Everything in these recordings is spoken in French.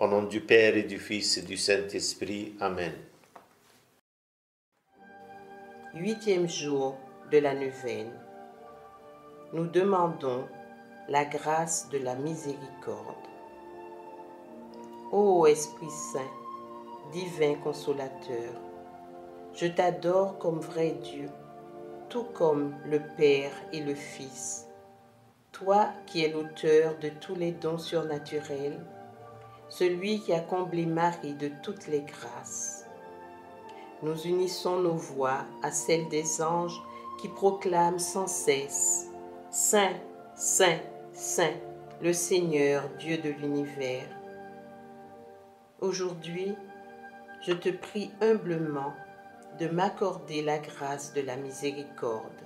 Au nom du Père et du Fils et du Saint-Esprit. Amen. 8e jour de la neuvaine. Nous demandons la grâce de la miséricorde. Ô Esprit Saint, divin consolateur, je t'adore comme vrai Dieu, tout comme le Père et le Fils. Toi qui es l'auteur de tous les dons surnaturels, celui qui a comblé Marie de toutes les grâces. Nous unissons nos voix à celles des anges qui proclament sans cesse « Saint, Saint, Saint, le Seigneur, Dieu de l'univers ». Aujourd'hui, je te prie humblement de m'accorder la grâce de la miséricorde.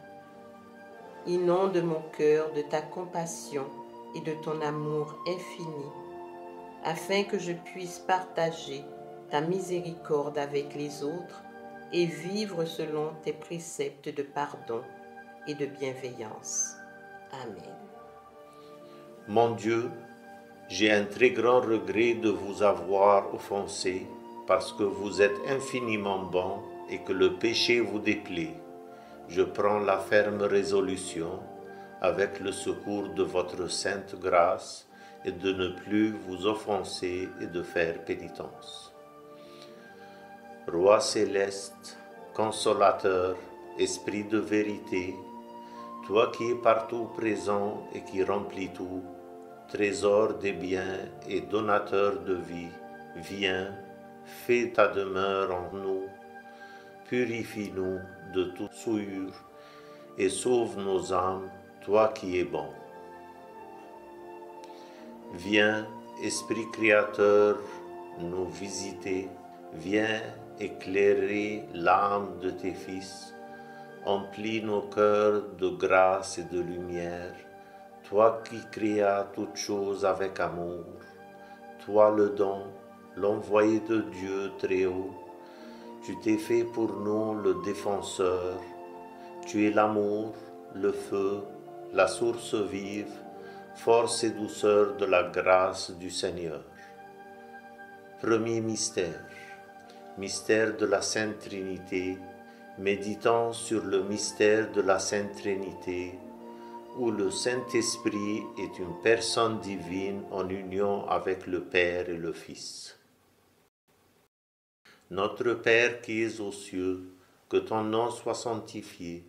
Inonde mon cœur de ta compassion et de ton amour infini, afin que je puisse partager ta miséricorde avec les autres et vivre selon tes préceptes de pardon et de bienveillance. Amen. Mon Dieu, j'ai un très grand regret de vous avoir offensé parce que vous êtes infiniment bon et que le péché vous déplaît. Je prends la ferme résolution, avec le secours de votre sainte grâce, et de ne plus vous offenser et de faire pénitence. Roi céleste, consolateur, esprit de vérité, toi qui es partout présent et qui remplis tout, trésor des biens et donateur de vie, viens, fais ta demeure en nous, purifie-nous de toute souillure et sauve nos âmes, toi qui es bon. Viens, Esprit créateur, nous visiter, viens éclairer l'âme de tes fils, emplis nos cœurs de grâce et de lumière, toi qui créas toutes choses avec amour, toi le don, l'envoyé de Dieu très haut, tu t'es fait pour nous le défenseur, tu es l'amour, le feu, la source vive, force et douceur de la grâce du Seigneur. Premier mystère, mystère de la Sainte Trinité, méditant sur le mystère de la Sainte Trinité, où le Saint-Esprit est une personne divine en union avec le Père et le Fils. Notre Père qui es aux cieux, que ton nom soit sanctifié,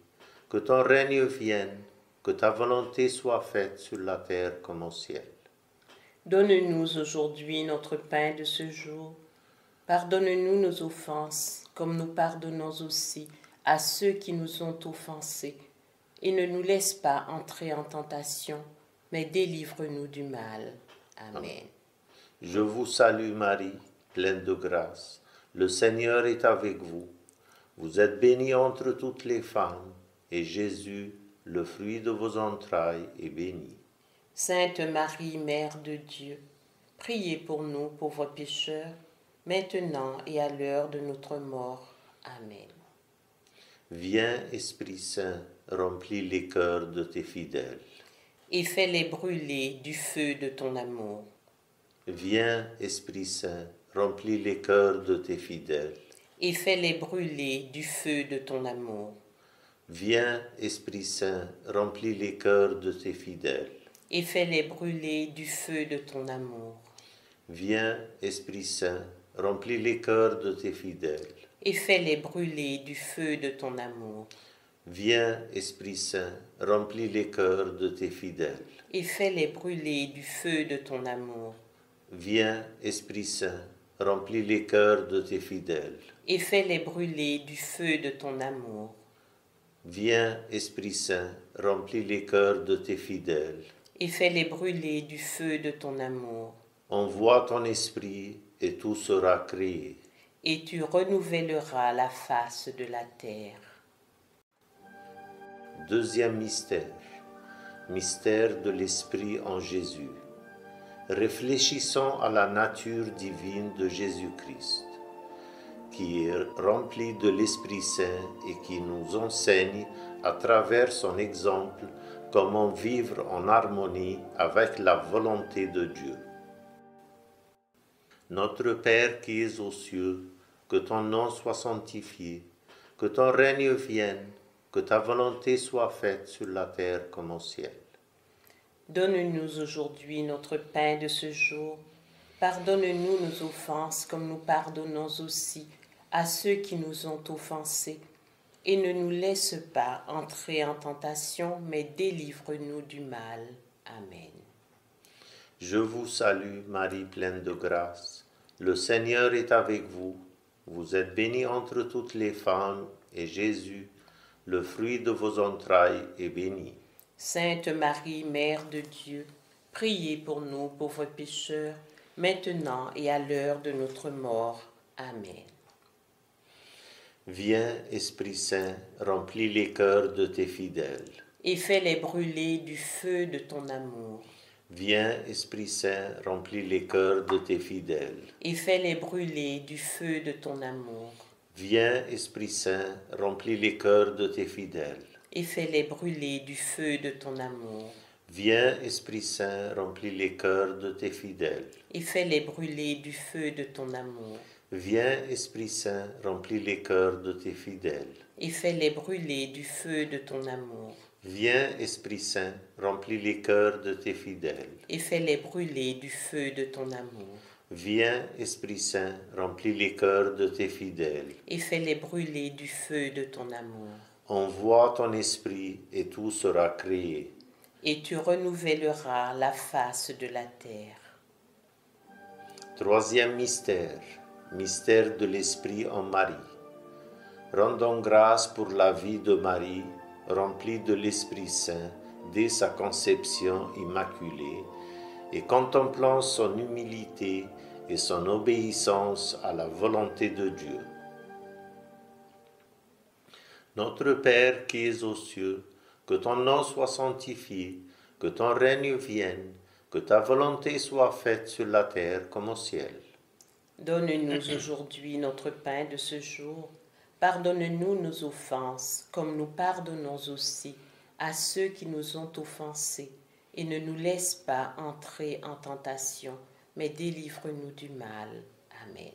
que ton règne vienne, que ta volonté soit faite sur la terre comme au ciel. Donne-nous aujourd'hui notre pain de ce jour. Pardonne-nous nos offenses, comme nous pardonnons aussi à ceux qui nous ont offensés. Et ne nous laisse pas entrer en tentation, mais délivre-nous du mal. Amen. Je vous salue Marie, pleine de grâce. Le Seigneur est avec vous. Vous êtes bénie entre toutes les femmes, et Jésus, le fruit de vos entrailles, est béni. Sainte Marie, Mère de Dieu, priez pour nous pauvres pécheurs, maintenant et à l'heure de notre mort. Amen. Viens, Esprit Saint, remplis les cœurs de tes fidèles. Et fais-les brûler du feu de ton amour. Viens, Esprit Saint, remplis les cœurs de tes fidèles. Et fais-les brûler du feu de ton amour. Viens, Esprit Saint, remplis les cœurs de tes fidèles. Et fais-les brûler du feu de ton amour. Viens, Esprit Saint, remplis les cœurs de tes fidèles. Et fais-les brûler du feu de ton amour. Viens, Esprit Saint, remplis les cœurs de tes fidèles. Et fais-les brûler du feu de ton amour. Viens, Esprit Saint, remplis les cœurs de tes fidèles. Et fais-les brûler du feu de ton amour. Viens, Esprit Saint, remplis les cœurs de tes fidèles. Et fais-les brûler du feu de ton amour. Envoie ton esprit et tout sera créé. Et tu renouvelleras la face de la terre. Deuxième mystère, mystère de l'Esprit en Jésus. Réfléchissons à la nature divine de Jésus-Christ, qui est rempli de l'Esprit Saint et qui nous enseigne à travers son exemple comment vivre en harmonie avec la volonté de Dieu. Notre Père qui es aux cieux, que ton nom soit sanctifié, que ton règne vienne, que ta volonté soit faite sur la terre comme au ciel. Donne-nous aujourd'hui notre pain de ce jour. Pardonne-nous nos offenses comme nous pardonnons aussi à ceux qui nous ont offensés. Et ne nous laisse pas entrer en tentation, mais délivre-nous du mal. Amen. Je vous salue, Marie pleine de grâce. Le Seigneur est avec vous. Vous êtes bénie entre toutes les femmes, et Jésus, le fruit de vos entrailles, est béni. Sainte Marie, Mère de Dieu, priez pour nous pauvres pécheurs, maintenant et à l'heure de notre mort. Amen. Viens, Esprit Saint, remplis les cœurs de tes fidèles. Et fais-les brûler du feu de ton amour. Viens, Esprit Saint, remplis les cœurs de tes fidèles. Et fais-les brûler du feu de ton amour. Viens, Esprit Saint, remplis les cœurs de tes fidèles. Et fais-les brûler du feu de ton amour. Viens, Esprit Saint, remplis les cœurs de tes fidèles. Et fais-les brûler du feu de ton amour. Viens, Esprit Saint, remplis les cœurs de tes fidèles. Et fais-les brûler du feu de ton amour. Viens, Esprit Saint, remplis les cœurs de tes fidèles. Et fais-les brûler du feu de ton amour. Viens, Esprit Saint, remplis les cœurs de tes fidèles. Et fais-les brûler du feu de ton amour. Envoie ton esprit et tout sera créé. Et tu renouvelleras la face de la terre. Troisième mystère, mystère de l'Esprit en Marie. Rendons grâce pour la vie de Marie, remplie de l'Esprit Saint dès sa conception immaculée, et contemplant son humilité et son obéissance à la volonté de Dieu. Notre Père qui es aux cieux, que ton nom soit sanctifié, que ton règne vienne, que ta volonté soit faite sur la terre comme au ciel. Donne-nous aujourd'hui notre pain de ce jour. Pardonne-nous nos offenses, comme nous pardonnons aussi à ceux qui nous ont offensés. Et ne nous laisse pas entrer en tentation, mais délivre-nous du mal. Amen.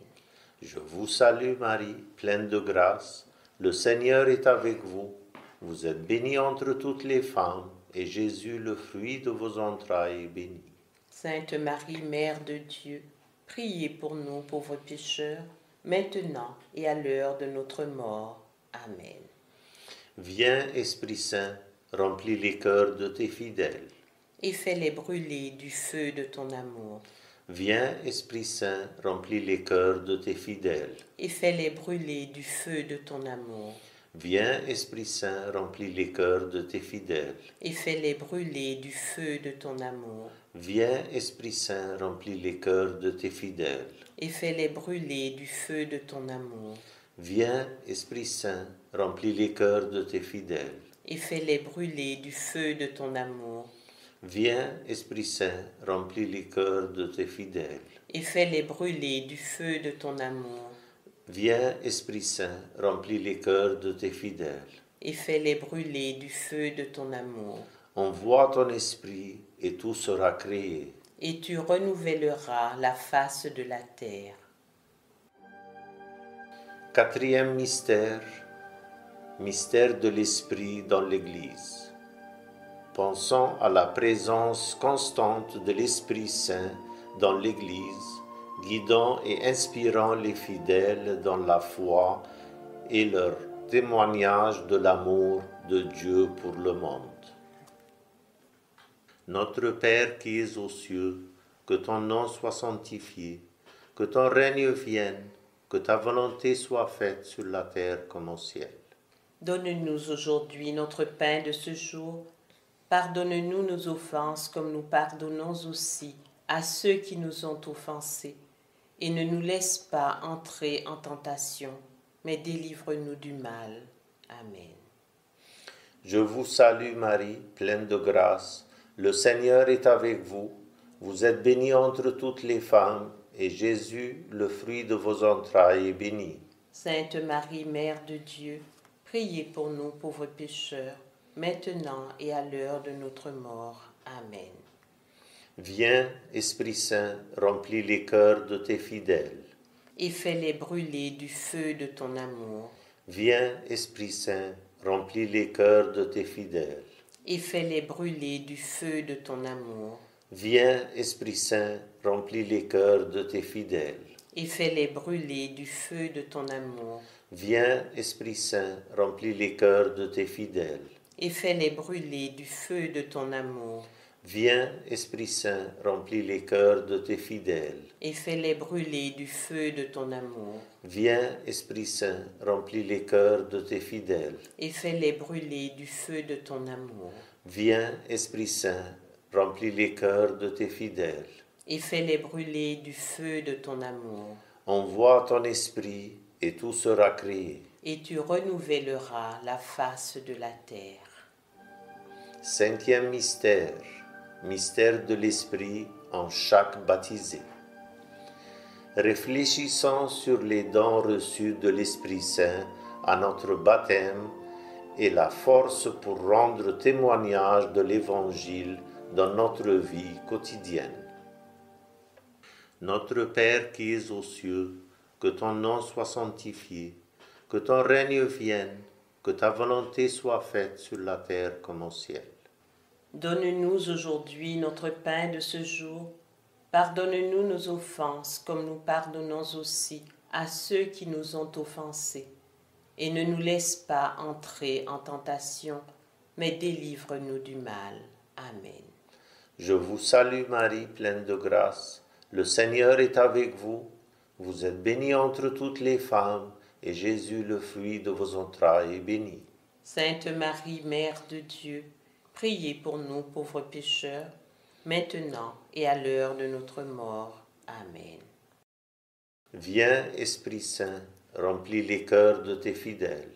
Je vous salue Marie, pleine de grâce. Le Seigneur est avec vous. Vous êtes bénie entre toutes les femmes, et Jésus, le fruit de vos entrailles, est béni. Sainte Marie, Mère de Dieu, priez pour nous pauvres pécheurs, maintenant et à l'heure de notre mort. Amen. Viens, Esprit Saint, remplis les cœurs de tes fidèles. Et fais-les brûler du feu de ton amour. Viens, Esprit Saint, remplis les cœurs de tes fidèles. Et fais-les brûler du feu de ton amour. Viens, Esprit Saint, remplis les cœurs de tes fidèles. Et fais-les brûler du feu de ton amour. Viens, Esprit Saint, remplis les cœurs de tes fidèles. Et fais-les brûler du feu de ton amour. Viens, Esprit Saint, remplis les cœurs de tes fidèles. Et fais-les brûler du feu de ton amour. Viens, Esprit Saint, remplis les cœurs de tes fidèles. Et fais-les brûler du feu de ton amour. Viens, Esprit Saint, remplis les cœurs de tes fidèles. Et fais-les brûler du feu de ton amour. Envoie ton esprit et tout sera créé. Et tu renouvelleras la face de la terre. Quatrième mystère, mystère de l'Esprit dans l'Église. Pensons à la présence constante de l'Esprit Saint dans l'Église, guidant et inspirant les fidèles dans la foi et leur témoignage de l'amour de Dieu pour le monde. Notre Père qui es aux cieux, que ton nom soit sanctifié, que ton règne vienne, que ta volonté soit faite sur la terre comme au ciel. Donne-nous aujourd'hui notre pain de ce jour. Pardonne-nous nos offenses comme nous pardonnons aussi à ceux qui nous ont offensés. Et ne nous laisse pas entrer en tentation, mais délivre-nous du mal. Amen. Je vous salue Marie, pleine de grâce. Le Seigneur est avec vous. Vous êtes bénie entre toutes les femmes, et Jésus, le fruit de vos entrailles, est béni. Sainte Marie, Mère de Dieu, priez pour nous pauvres pécheurs, maintenant et à l'heure de notre mort. Amen. Viens, Esprit Saint, remplis les cœurs de tes fidèles. Et fais-les brûler du feu de ton amour. Viens, Esprit Saint, remplis les cœurs de tes fidèles. Et fais-les brûler du feu de ton amour. Viens, Esprit Saint, remplis les cœurs de tes fidèles. Et fais-les brûler du feu de ton amour. Viens, Esprit Saint, remplis les cœurs de tes fidèles. Et fais-les brûler du feu de ton amour. Viens, Esprit Saint, remplis les cœurs de tes fidèles. Et fais-les brûler du feu de ton amour. Viens, Esprit Saint, remplis les cœurs de tes fidèles. Et fais-les brûler du feu de ton amour. Viens, Esprit Saint, remplis les cœurs de tes fidèles. Et fais-les brûler du feu de ton amour. Envoie ton esprit et tout sera créé. Et tu renouvelleras la face de la terre. Cinquième mystère, mystère de l'esprit en chaque baptisé. Réfléchissons sur les dons reçus de l'Esprit Saint à notre baptême et la force pour rendre témoignage de l'Évangile dans notre vie quotidienne. Notre Père qui es aux cieux, que ton nom soit sanctifié, que ton règne vienne, que ta volonté soit faite sur la terre comme au ciel. Donne-nous aujourd'hui notre pain de ce jour. Pardonne-nous nos offenses, comme nous pardonnons aussi à ceux qui nous ont offensés. Et ne nous laisse pas entrer en tentation, mais délivre-nous du mal. Amen. Je vous salue Marie, pleine de grâce. Le Seigneur est avec vous. Vous êtes bénie entre toutes les femmes, et Jésus, le fruit de vos entrailles, est béni. Sainte Marie, Mère de Dieu, priez pour nous pauvres pécheurs, maintenant et à l'heure de notre mort. Amen. Viens, Esprit Saint, remplis les cœurs de tes fidèles.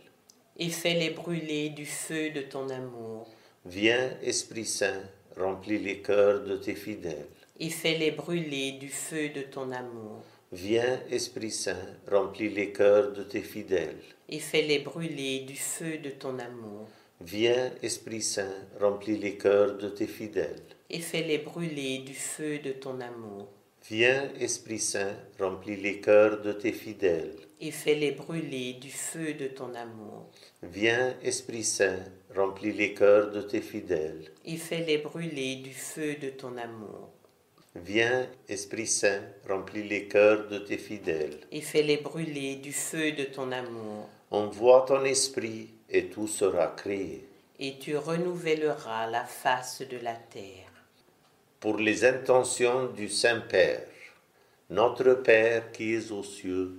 Et fais-les brûler du feu de ton amour. Viens, Esprit Saint, remplis les cœurs de tes fidèles. Et fais-les brûler du feu de ton amour. Viens, Esprit Saint, remplis les cœurs de tes fidèles. Et fais-les brûler du feu de ton amour. Viens, Esprit Saint, remplis les cœurs de tes fidèles. Et fais-les brûler du feu de ton amour. Viens, Esprit Saint, remplis les cœurs de tes fidèles. Et fais-les brûler du feu de ton amour. Viens, Esprit Saint, remplis les cœurs de tes fidèles. Et fais-les brûler du feu de ton amour. Viens, Esprit Saint, remplis les cœurs de tes fidèles. Et fais-les brûler du feu de ton amour. Envoie ton esprit et tout sera créé. Et tu renouvelleras la face de la terre. Pour les intentions du Saint-Père, notre Père qui es aux cieux,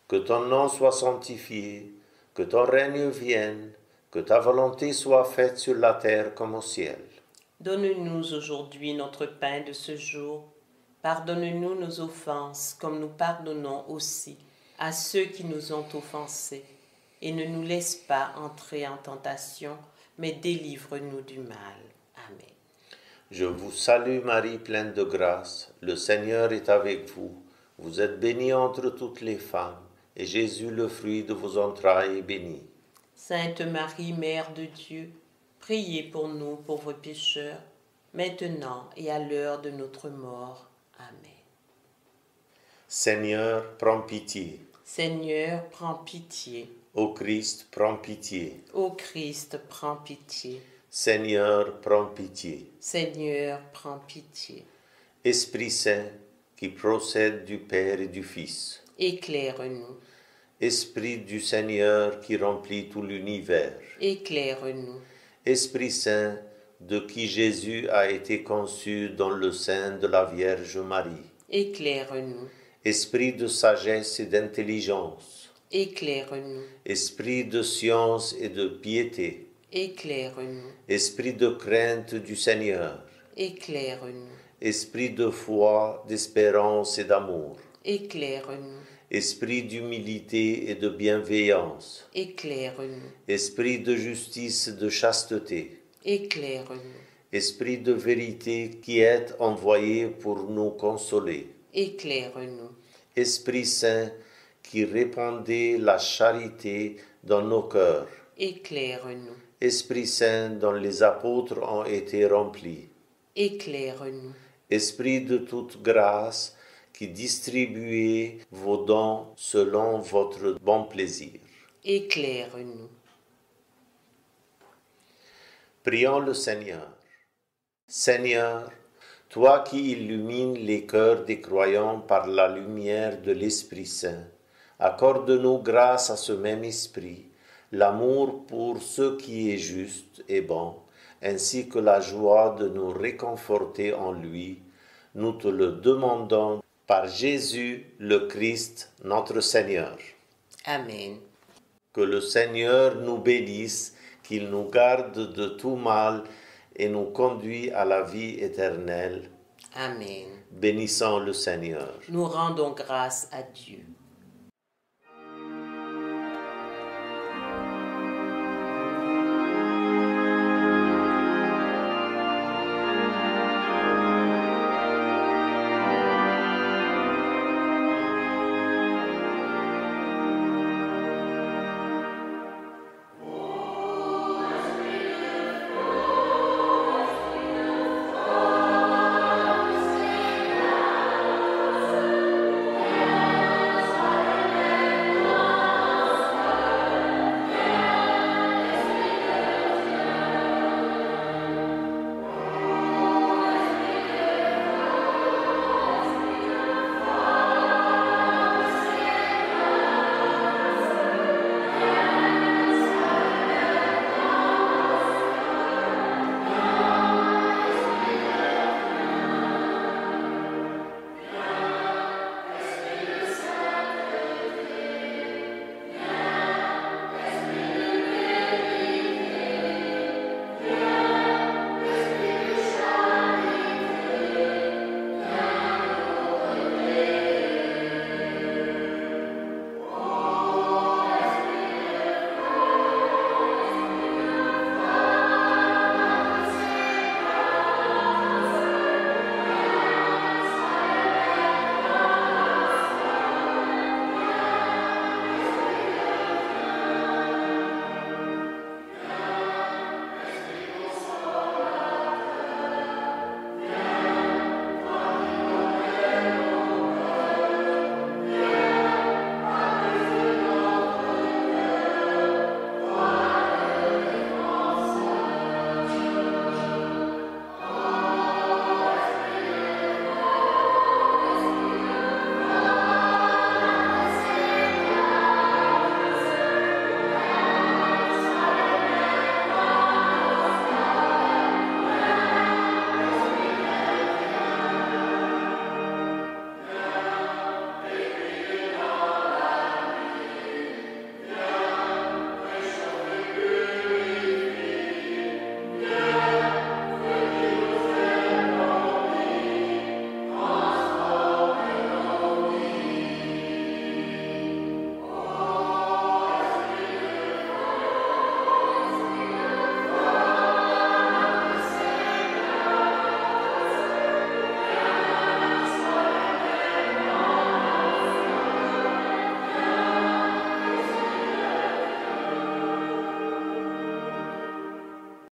que ton nom soit sanctifié, que ton règne vienne, que ta volonté soit faite sur la terre comme au ciel. Donne-nous aujourd'hui notre pain de ce jour. Pardonne-nous nos offenses, comme nous pardonnons aussi à ceux qui nous ont offensés. Et ne nous laisse pas entrer en tentation, mais délivre-nous du mal. Amen. Je vous salue Marie, pleine de grâce. Le Seigneur est avec vous. Vous êtes bénie entre toutes les femmes, et Jésus, le fruit de vos entrailles, est béni. Sainte Marie, Mère de Dieu, priez pour nous pauvres pécheurs, maintenant et à l'heure de notre mort. Amen. Seigneur, prends pitié. Seigneur, prends pitié. Ô Christ, prends pitié. Ô Christ, prends pitié. Seigneur, prends pitié. Seigneur, prends pitié. Esprit Saint, qui procède du Père et du Fils. Éclaire-nous. Esprit du Seigneur qui remplit tout l'univers. Éclaire-nous. Esprit Saint, de qui Jésus a été conçu dans le sein de la Vierge Marie. Éclaire-nous. Esprit de sagesse et d'intelligence. Éclaire-nous. Esprit de science et de piété. Éclaire-nous. Esprit de crainte du Seigneur. Éclaire-nous. Esprit de foi, d'espérance et d'amour. Éclaire-nous. Esprit d'humilité et de bienveillance. Éclaire-nous. Esprit de justice et de chasteté. Éclaire-nous. Esprit de vérité qui est envoyé pour nous consoler. Éclaire-nous. Esprit Saint qui répandait la charité dans nos cœurs. Éclaire-nous. Esprit Saint dont les apôtres ont été remplis. Éclaire-nous. Esprit de toute grâce, qui distribuez vos dons selon votre bon plaisir. Éclaire-nous. Prions le Seigneur. Seigneur, toi qui illumines les cœurs des croyants par la lumière de l'Esprit Saint, accorde-nous grâce à ce même Esprit, l'amour pour ce qui est juste et bon, ainsi que la joie de nous réconforter en lui. Nous te le demandons par Jésus le Christ, notre Seigneur. Amen. Que le Seigneur nous bénisse, qu'il nous garde de tout mal et nous conduit à la vie éternelle. Amen. Bénissons le Seigneur. Nous rendons grâce à Dieu.